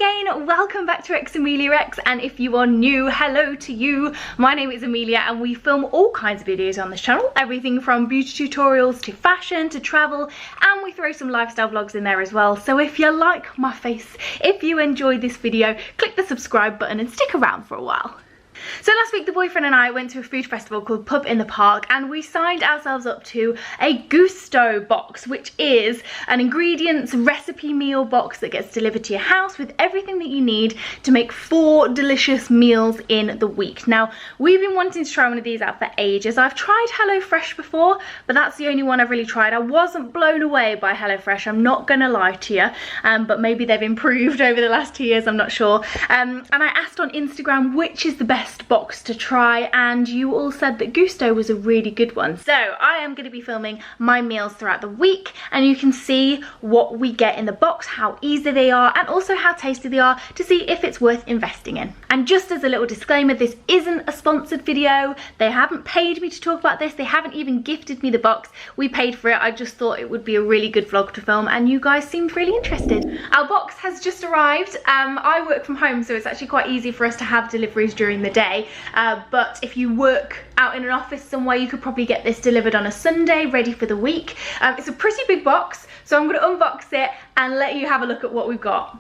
again, welcome back to xameliax, and if you are new, hello to you. My name is Amelia and we film all kinds of videos on this channel, everything from beauty tutorials to fashion to travel, and we throw some lifestyle vlogs in there as well. So if you like my face, if you enjoyed this video, click the subscribe button and stick around for a while. So last week the boyfriend and I went to a food festival called Pub in the Park, and we signed ourselves up to a Gousto Box, which is an ingredients recipe meal box that gets delivered to your house with everything that you need to make 4 delicious meals in the week. Now, we've been wanting to try one of these out for ages. I've tried HelloFresh before, but that's the only one I've really tried. I wasn't blown away by HelloFresh, I'm not gonna lie to you, but maybe they've improved over the last 2 years, I'm not sure. And I asked on Instagram which is the best box to try, and you all said that Gousto was a really good one. So I am going to be filming my meals throughout the week, and you can see what we get in the box, how easy they are, and also how tasty they are, to see if it's worth investing in. And just as a little disclaimer, this isn't a sponsored video. They haven't paid me to talk about this. They haven't even gifted me the box. We paid for it. I just thought it would be a really good vlog to film, and you guys seemed really interested. Our box has just arrived. I work from home, so it's actually quite easy for us to have deliveries during the day. But if you work out in an office somewhere, you could probably get this delivered on a Sunday, ready for the week. It's a pretty big box, so I'm going to unbox it and let you have a look at what we've got.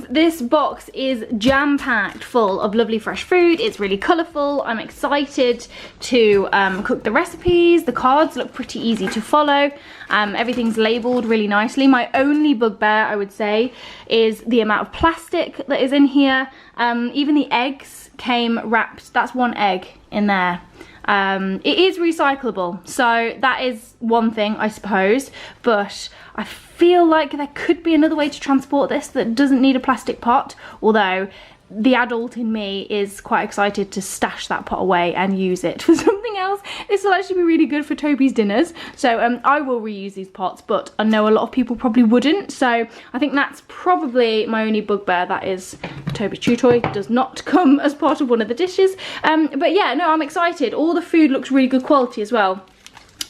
This box is jam-packed full of lovely fresh food. It's really colourful. I'm excited to cook the recipes. The cards look pretty easy to follow. Everything's labelled really nicely. My only bugbear, I would say, is the amount of plastic that is in here. Even the eggs came wrapped. That's one egg in there. It is recyclable, so that is one thing, I suppose, but I feel like there could be another way to transport this that doesn't need a plastic pot, although the adult in me is quite excited to stash that pot away and use it for something else. This will actually be really good for Toby's dinners, so I will reuse these pots, but I know a lot of people probably wouldn't, so I think that's probably my only bugbear. That is Toby's chew toy. It does not come as part of one of the dishes, but yeah, no, I'm excited. All the food looks really good quality as well,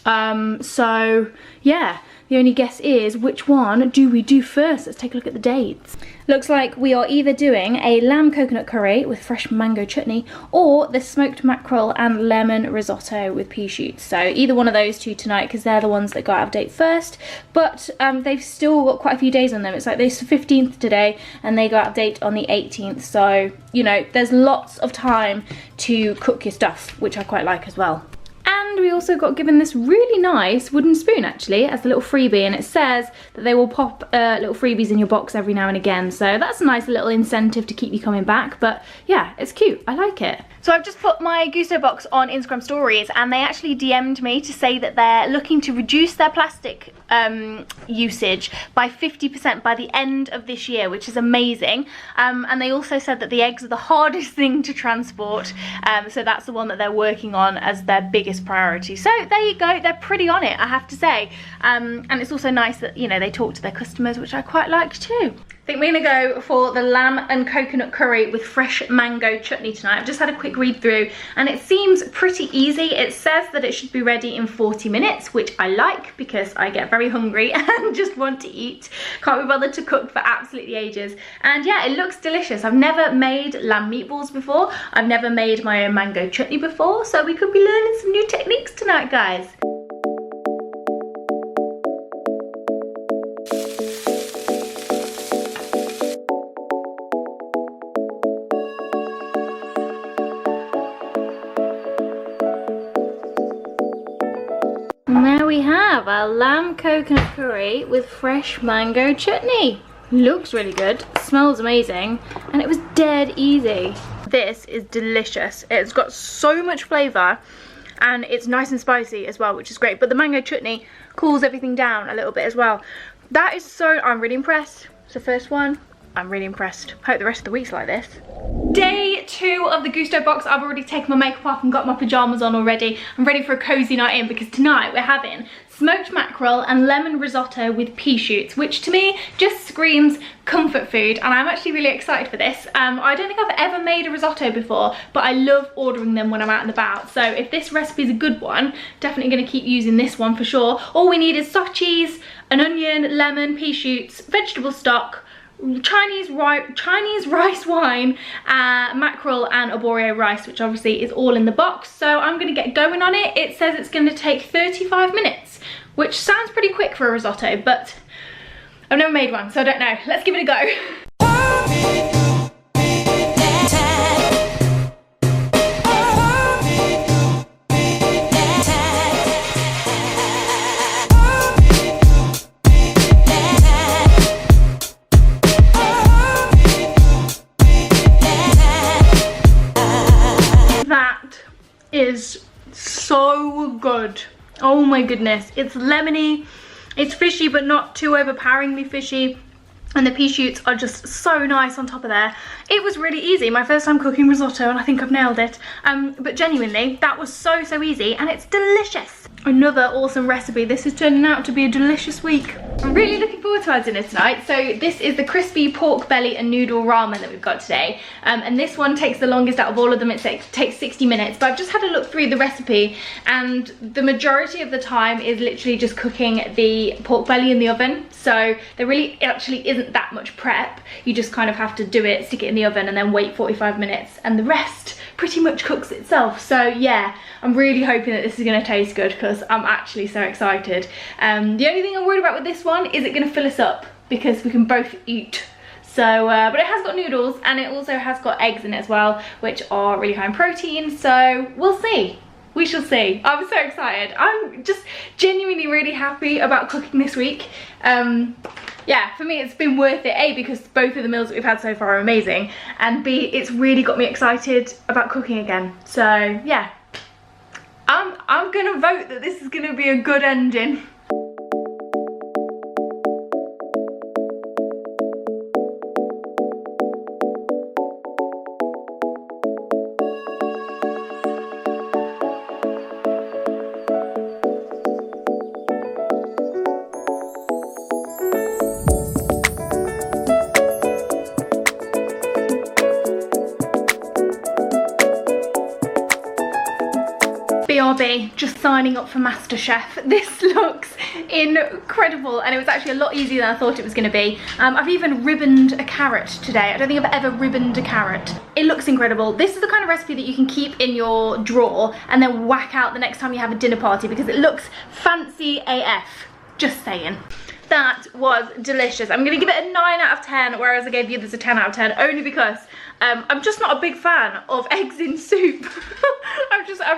so yeah. The only guess is, which one do we do first? Let's take a look at the dates. Looks like we are either doing a lamb coconut curry with fresh mango chutney, or the smoked mackerel and lemon risotto with pea shoots. So either one of those two tonight, because they're the ones that got out of date first. But they've still got quite a few days on them. It's like this 15th today, and they got out of date on the 18th. So, you know, there's lots of time to cook your stuff, which I quite like as well. And we also got given this really nice wooden spoon, actually, as a little freebie, and it says that they will pop little freebies in your box every now and again, so that's a nice little incentive to keep you coming back. But yeah, it's cute, I like it. So I've just put my Gousto Box on Instagram stories, and they actually DM'd me to say that they're looking to reduce their plastic usage by 50% by the end of this year, which is amazing. And they also said that the eggs are the hardest thing to transport, so that's the one that they're working on as their biggest priority. So there you go, they're pretty on it, I have to say. And it's also nice that, you know, they talk to their customers, which I quite like too. I think we're gonna go for the lamb and coconut curry with fresh mango chutney tonight. I've just had a quick read through and it seems pretty easy. It says that it should be ready in 40 minutes, which I like because I get very hungry and just want to eat. Can't be bothered to cook for absolutely ages. And yeah, it looks delicious. I've never made lamb meatballs before. I've never made my own mango chutney before, so we could be learning some new techniques tonight, guys. There we have our lamb coconut curry with fresh mango chutney. Looks really good, smells amazing, and it was dead easy. This is delicious. It's got so much flavour and it's nice and spicy as well, which is great. But the mango chutney cools everything down a little bit as well. That is so, I'm really impressed. It's the first one. I'm really impressed. Hope the rest of the week's like this. Day 2 of the Gousto Box. I've already taken my makeup off and got my pajamas on already. I'm ready for a cozy night in because tonight we're having smoked mackerel and lemon risotto with pea shoots, which to me just screams comfort food, and I'm actually really excited for this. I don't think I've ever made a risotto before, but I love ordering them when I'm out and about. So if this recipe is a good one, definitely going to keep using this one for sure. All we need is soft cheese, an onion, lemon, pea shoots, vegetable stock, Chinese rice wine, mackerel and arborio rice, which obviously is all in the box. So I'm going to get going on it. It says it's going to take 35 minutes, which sounds pretty quick for a risotto, but I've never made one, so I don't know. Let's give it a go. Is so good. Oh my goodness, it's lemony, it's fishy but not too overpoweringly fishy, and the pea shoots are just so nice on top of there. It was really easy, my first time cooking risotto, and I think I've nailed it. But genuinely, that was so easy, and it's delicious. Another awesome recipe. This is turning out to be a delicious week. I'm really looking forward to our dinner tonight. So this is the crispy pork belly and noodle ramen that we've got today. And this one takes the longest out of all of them. It takes 60 minutes, but I've just had a look through the recipe, and the majority of the time is literally just cooking the pork belly in the oven. So there really actually isn't that much prep. You just kind of have to do it, stick it in the oven, and then wait 45 minutes, and the rest pretty much cooks itself. So yeah, I'm really hoping that this is going to taste good because I'm actually so excited. The only thing I'm worried about with this one is it going to fill us up because we can both eat. So but it has got noodles, and it also has got eggs in it as well, which are really high in protein, so we'll see. We shall see. I'm so excited. I'm just genuinely really happy about cooking this week. Yeah, for me it's been worth it, A, because both of the meals that we've had so far are amazing, and B, it's really got me excited about cooking again. So yeah, I'm gonna vote that this is gonna be a good ending. BRB, just signing up for MasterChef. This looks incredible, and it was actually a lot easier than I thought it was going to be. I've even ribboned a carrot today. I don't think I've ever ribboned a carrot. It looks incredible. This is the kind of recipe that you can keep in your drawer and then whack out the next time you have a dinner party because it looks fancy AF. Just saying. That was delicious. I'm going to give it a 9 out of 10, whereas I gave the others a 10 out of 10, only because I'm just not a big fan of eggs in soup.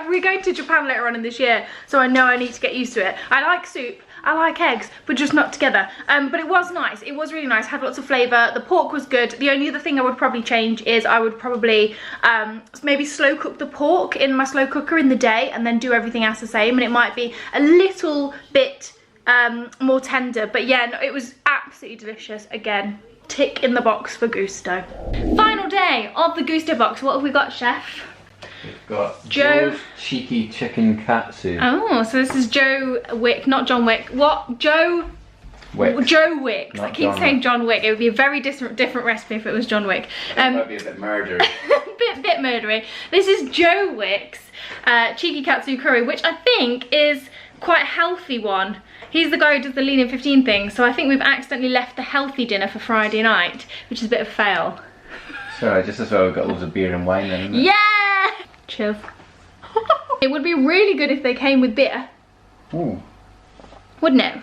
We're going to Japan later on in this year, so I know I need to get used to it. I like soup, I like eggs, but just not together. But it was nice. It was really nice. Had lots of flavour. The pork was good. The only other thing I would probably change is I would probably maybe slow cook the pork in my slow cooker in the day and then do everything else the same, and it might be a little bit more tender. But yeah, no, it was absolutely delicious. Again, tick in the box for Gousto. Final day of the Gousto Box. What have we got, chef? We've got Joe's cheeky chicken katsu. Oh, so this is Joe Wick, not John Wick. What? Joe Wick. Joe Wick. I keep saying John Wick. It would be a very different recipe if it was John Wick. It might be a bit murdery. bit murdery. This is Joe Wick's cheeky katsu curry, which I think is quite a healthy one. He's the guy who does the Lean in 15 thing, so I think we've accidentally left the healthy dinner for Friday night, which is a bit of a fail. So just as well we've got loads of beer and wine then, isn't it? Yeah! Cheers. It would be really good if they came with beer. Ooh. Wouldn't it?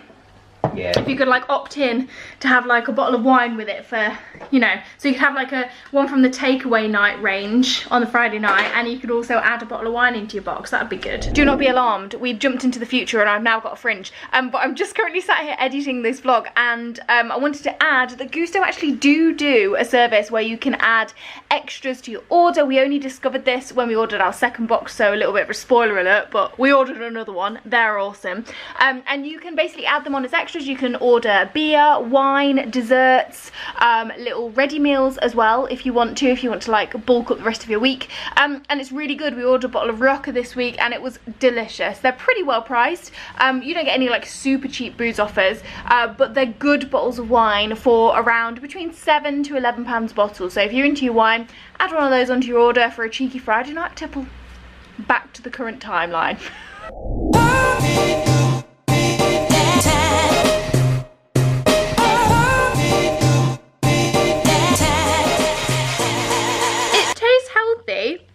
Yeah. If you could like opt in to have like a bottle of wine with it for, you know, so you could have like one from the takeaway night range on the Friday night, and you could also add a bottle of wine into your box. That'd be good. Do not be alarmed. We've jumped into the future and I've now got a fringe. But I'm just currently sat here editing this vlog, and I wanted to add that Gousto actually do a service where you can add extras to your order. We only discovered this when we ordered our second box, so a little bit of a spoiler alert, but we ordered another one. They're awesome. And you can basically add them on as extras. you can order beer, wine, desserts, little ready meals as well if you want to like bulk up the rest of your week. And it's really good. We ordered a bottle of Rocca this week and it was delicious. They're pretty well priced. You don't get any like super cheap booze offers, but they're good bottles of wine for around between £7 to £11 a bottle. So if you're into your wine, add one of those onto your order for a cheeky Friday night tipple. Back to the current timeline. It tastes healthy,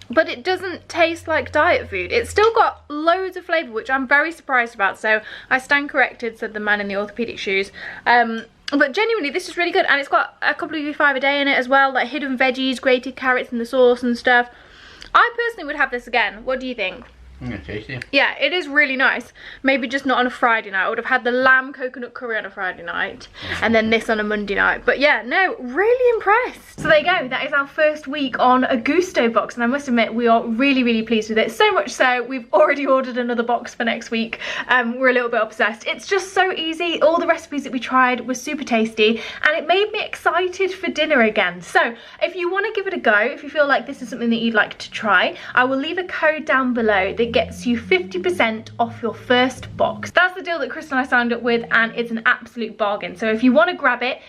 but it doesn't taste like diet food. It's still got loads of flavour, which I'm very surprised about. So I stand corrected, said the man in the orthopaedic shoes. But genuinely, this is really good, and it's got a couple of U5 a day in it as well, like hidden veggies, grated carrots in the sauce and stuff. I personally would have this again. What do you think? Tasty. Yeah, it is really nice. Maybe just not on a Friday night. I would have had the lamb coconut curry on a Friday night and then this on a Monday night. But yeah, no, really impressed. So there you go. That is our first week on a Gousto box, and I must admit we are really, really pleased with it. So much so we've already ordered another box for next week. We're a little bit obsessed. It's just so easy. All the recipes that we tried were super tasty, and it made me excited for dinner again. So if you want to give it a go, if you feel like this is something that you'd like to try, I will leave a code down below that gets you 50% off your first box. That's the deal that Chris and I signed up with, and it's an absolute bargain. So if you want to grab it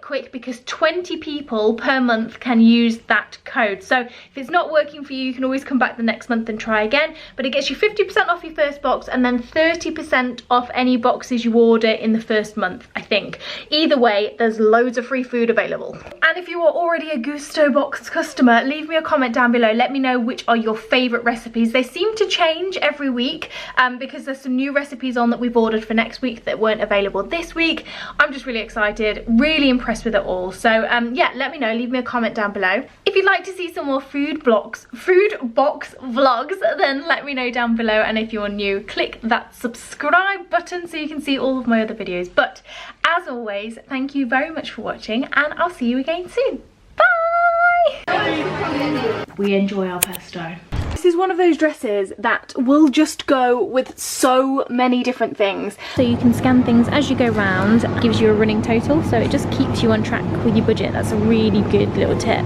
quick, because 20 people per month can use that code. So if it's not working for you, you can always come back the next month and try again, but it gets you 50% off your first box and then 30% off any boxes you order in the first month, I think. Either way, there's loads of free food available. And if you are already a Gousto Box customer, leave me a comment down below. Let me know which are your favourite recipes. They seem to change every week because there's some new recipes on that we've ordered for next week that weren't available this week. I'm just really excited, really impressed with it all. So yeah, let me know, leave me a comment down below. If you'd like to see some more food box vlogs, then let me know down below, and if you're new, click that subscribe button so you can see all of my other videos. But as always, thank you very much for watching, and I'll see you again soon. Bye! We enjoy our pesto. This is one of those dresses that will just go with so many different things. So you can scan things as you go round, it gives you a running total, so it just keeps you on track with your budget. That's a really good little tip.